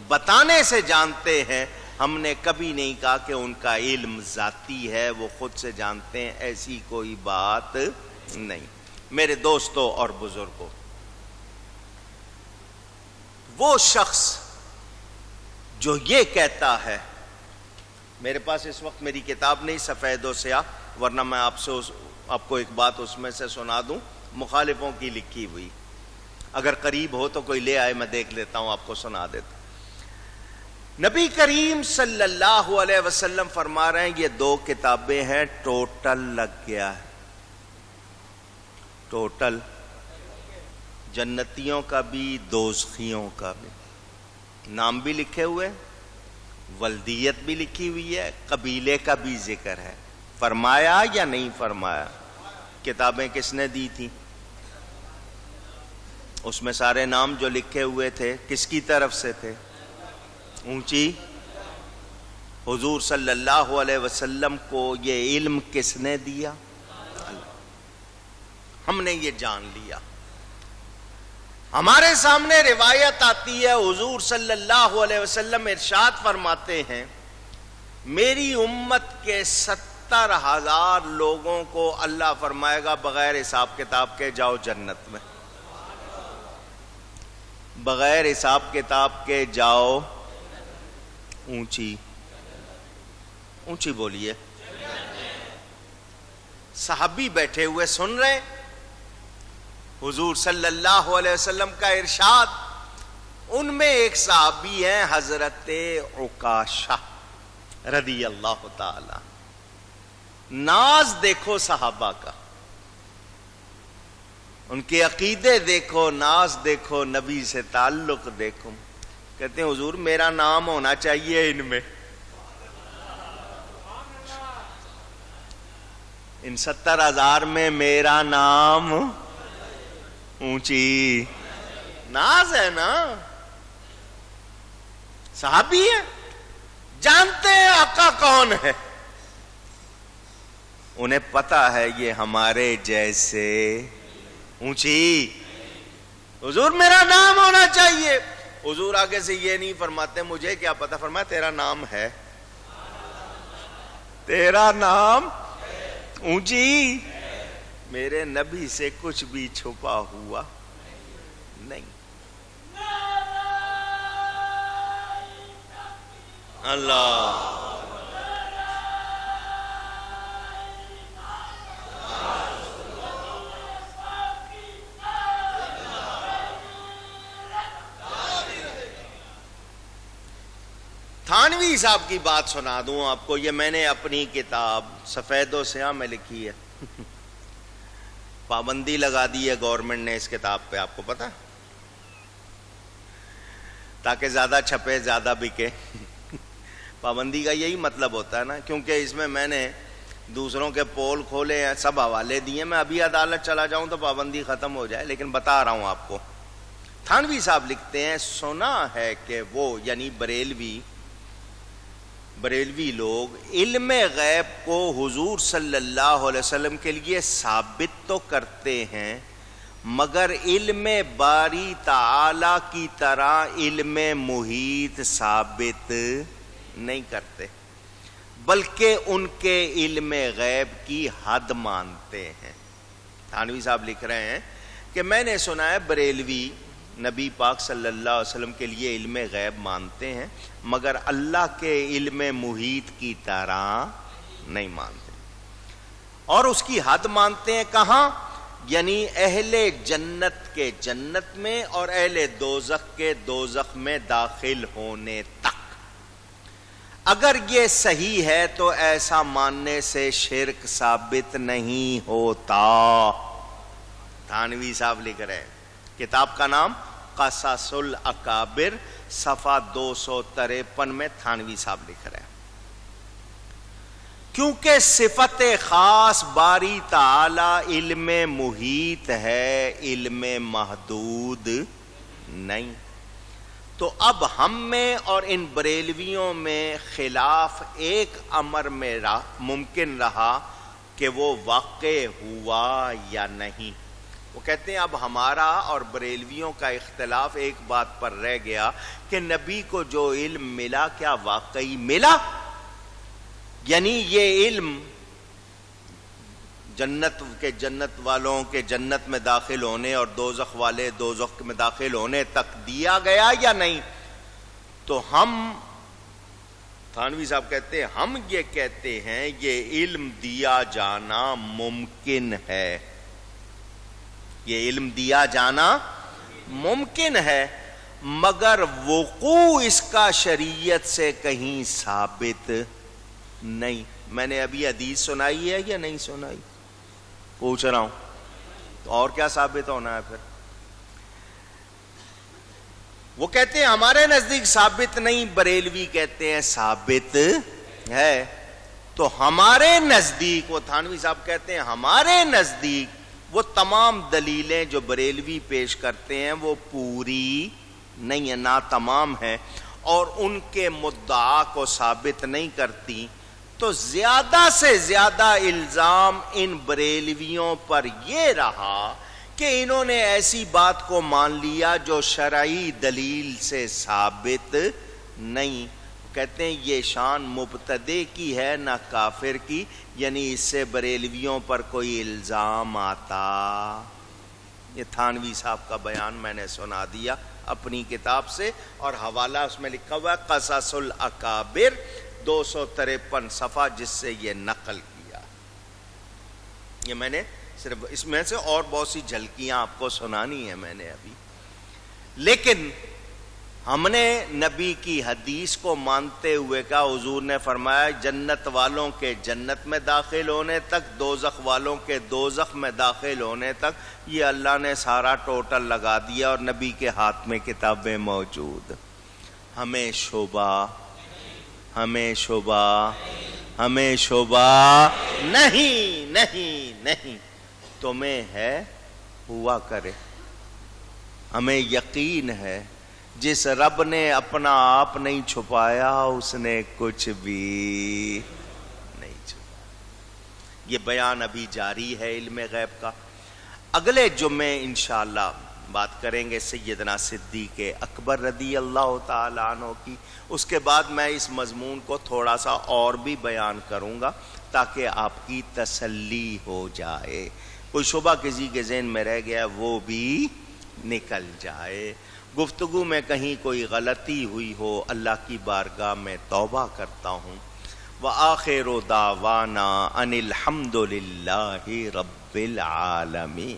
بتانے سے جانتے ہیں. ہم نے کبھی نہیں کہا کہ ان کا علم ذاتی ہے، وہ خود سے جانتے ہیں، ایسی کوئی بات نہیں. میرے دوستوں اور بزرگوں، وہ شخص جو یہ کہتا ہے، میرے پاس اس وقت میری کتاب نہیں سفید و سیاہ، ورنہ میں آپ کو ایک بات اس میں سے سنا دوں، مخالفوں کی لکھی ہوئی. اگر قریب ہو تو کوئی لے آئے، میں دیکھ لیتا ہوں، آپ کو سنا دیتا. نبی کریم صلی اللہ علیہ وسلم فرما رہے ہیں یہ 2 کتابیں ہیں، ٹوٹل لگ گیا ہے. ٹوٹل جنتیوں کا بھی دوزخیوں کا بھی. نام بھی لکھے ہوئے، ولدیت بھی لکھی ہوئی ہے، قبیلے کا بھی ذکر ہے. فرمایا یا نہیں فرمایا؟ کتابیں کس نے دی تھی؟ اس میں سارے نام جو لکھے ہوئے تھے کس کی طرف سے تھے؟ اونچی. حضور صلی اللہ علیہ وسلم کو یہ علم کس نے دیا؟ ہم نے یہ جان لیا. ہمارے سامنے روایت آتی ہے، حضور صلی اللہ علیہ وسلم ارشاد فرماتے ہیں میری امت کے 70,000 لوگوں کو اللہ فرمائے گا بغیر حساب کتاب کے جاؤ جنت میں. بغیر حساب کتاب کے جاؤ. اونچی اونچی بولیے. صحابی بیٹھے ہوئے سن رہے، حضور صلی اللہ علیہ وسلم کا ارشاد. ان میں ایک صحابی ہیں حضرت عکاشہ رضی اللہ تعالی. ناز دیکھو صحابہ کا، ان کے عقیدے دیکھو، ناز دیکھو، نبی سے تعلق دیکھو. کہتے ہیں حضور میرا نام ہونا چاہیے ان میں، ان 70,000 میں میرا نام. اونچی. ناز ہے نا. صحابی ہے، جانتے ہیں آقا کون ہے، انہیں پتا ہے یہ ہمارے جیسے. اونچی. حضور میرا نام ہونا چاہیے. حضور آگے سے یہ نہیں فرماتے مجھے کیا پتا، فرمایا تیرا نام ہے، تیرا نام. اونچی. میرے نبی سے کچھ بھی چھپا ہوا نہیں. اللہ. تھانوی صاحب کی بات سنا دوں آپ کو، یہ میں نے اپنی کتاب سفید و سیاہ میں لکھی ہے. پابندی لگا دی ہے گورنمنٹ نے اس کتاب پہ، آپ کو پتا، تاکہ زیادہ چھپے زیادہ بکے. پابندی کا یہی مطلب ہوتا ہے نا، کیونکہ اس میں نے دوسروں کے پول کھولے ہیں، سب حوالے دیے. میں ابھی عدالت چلا جاؤں تو پابندی ختم ہو جائے، لیکن بتا رہا ہوں آپ کو. تھانوی صاحب لکھتے ہیں سنا ہے کہ وہ یعنی بریلوی لوگ علم غیب کو حضور صلی اللہ علیہ وسلم کے لیے ثابت تو کرتے ہیں، مگر علم باری تعالی کی طرح علم محیط ثابت نہیں کرتے، بلکہ ان کے علم غیب کی حد مانتے ہیں. تھانوی صاحب لکھ رہے ہیں کہ میں نے سنا ہے بریلوی نبی پاک صلی اللہ علیہ وسلم کے لیے علم غیب مانتے ہیں، مگر اللہ کے علم محیط کی طرح نہیں مانتے، اور اس کی حد مانتے ہیں. کہاں؟ یعنی اہل جنت کے جنت میں اور اہل دوزخ کے دوزخ میں داخل ہونے تک. اگر یہ صحیح ہے تو ایسا ماننے سے شرک ثابت نہیں ہوتا. تھانوی صاحب لکھ رہے ہیں، کتاب کا نام قصص الاکابر، صفحہ 253 میں تھانوی صاحب لکھ رہے ہیں کیونکہ صفت خاص باری تعالی علم محیط ہے، علم محدود نہیں. تو اب ہم میں اور ان بریلویوں میں خلاف ایک امر میں ممکن رہا کہ وہ واقع ہوا یا نہیں. وہ کہتے ہیں اب ہمارا اور بریلویوں کا اختلاف ایک بات پر رہ گیا کہ نبی کو جو علم ملا کیا واقعی ملا، یعنی یہ علم جنت والوں کے جنت میں داخل ہونے اور دوزخ والے دوزخ میں داخل ہونے تک دیا گیا یا نہیں؟ تو ہم تھانوی صاحب کہتے ہیں ہم یہ کہتے ہیں یہ علم دیا جانا ممکن ہے، یہ علم دیا جانا ممکن ہے، مگر وقوع اس کا شریعت سے کہیں ثابت نہیں۔ میں نے ابھی حدیث سنائی ہے یا نہیں سنائی؟ پوچھ رہا ہوں، تو اور کیا ثابت ہونا ہے پھر؟ وہ کہتے ہیں ہمارے نزدیک ثابت نہیں، بریلوی کہتے ہیں ثابت ہے۔ تو ہمارے نزدیک، وہ تھانوی صاحب کہتے ہیں ہمارے نزدیک وہ تمام دلیلیں جو بریلوی پیش کرتے ہیں وہ پوری نہیں ہے، ناتمام ہے، اور ان کے مدعا کو ثابت نہیں کرتی۔ تو زیادہ سے زیادہ الزام ان بریلویوں پر یہ رہا کہ انہوں نے ایسی بات کو مان لیا جو شرعی دلیل سے ثابت نہیں۔ کہتے ہیں یہ شان مبتدع کی ہے نہ کافر کی، یعنی اس سے بریلویوں پر کوئی الزام آتا۔ یہ تھانوی صاحب کا بیان میں نے سنا دیا اپنی کتاب سے، اور حوالہ اس میں لکھا ہوا ہے قصص الاکابر 253 صفحہ، جس سے یہ نقل کیا۔ یہ میں نے صرف اس میں سے اور بہت سی جھلکیاں آپ کو سنانی ہیں میں نے ابھی، لیکن ہم نے نبی کی حدیث کو مانتے ہوئے کہا، حضور نے فرمایا جنت والوں کے جنت میں داخل ہونے تک، دوزخ والوں کے دوزخ میں داخل ہونے تک، یہ اللہ نے سارا ٹوٹل لگا دیا، اور نبی کے ہاتھ میں کتابیں موجود۔ ہمیں شبہ نہیں، تمہیں ہے ہوا کرے، ہمیں یقین ہے جس رب نے اپنا آپ نہیں چھپایا اس نے کچھ بھی نہیں چھپایا۔ یہ بیان ابھی جاری ہے علم غیب کا۔ اگلے جمعے انشاءاللہ بات کریں گے سیدنا صدیق اکبر رضی اللہ تعالیٰ عنہ کی۔ اس کے بعد میں اس مضمون کو تھوڑا سا اور بھی بیان کروں گا تاکہ آپ کی تسلی ہو جائے، کوئی شبہ کسی کے ذہن میں رہ گیا وہ بھی نکل جائے۔ گفتگو میں کہیں کوئی غلطی ہوئی ہو اللہ کی بارگاہ میں توبہ کرتا ہوں۔ وآخر دعوانا ان الحمد للہ رب العالمین۔